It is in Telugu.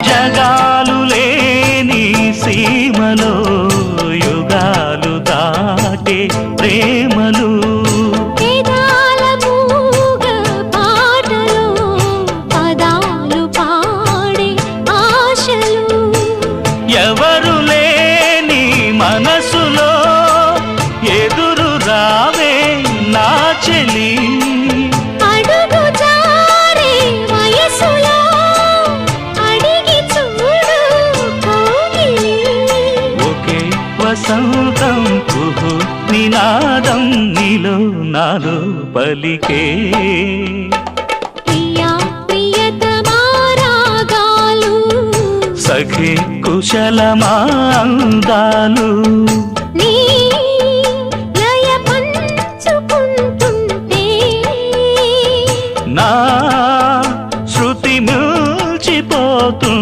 జగాలు లేని సీమలో యుగాలు దాటే ప్రేమలు వేదాల మూగ పాటలో పదాలు పాడే ఆశలు ఎవరు లేని మనసులో ఎదురు రావే నా చెలి అడుగు జారే వయసులో అడిగి చూడు కౌగిలి ఒకే వసంతం కుహు నినాదం నీలో నాలో పలికే ప్రియా ప్రియతమా రాగాలు సఖి కుశలమా అందాలు నీ లయ పంచుకుంటుంటే నా శృతి మిల్చిపోతుంది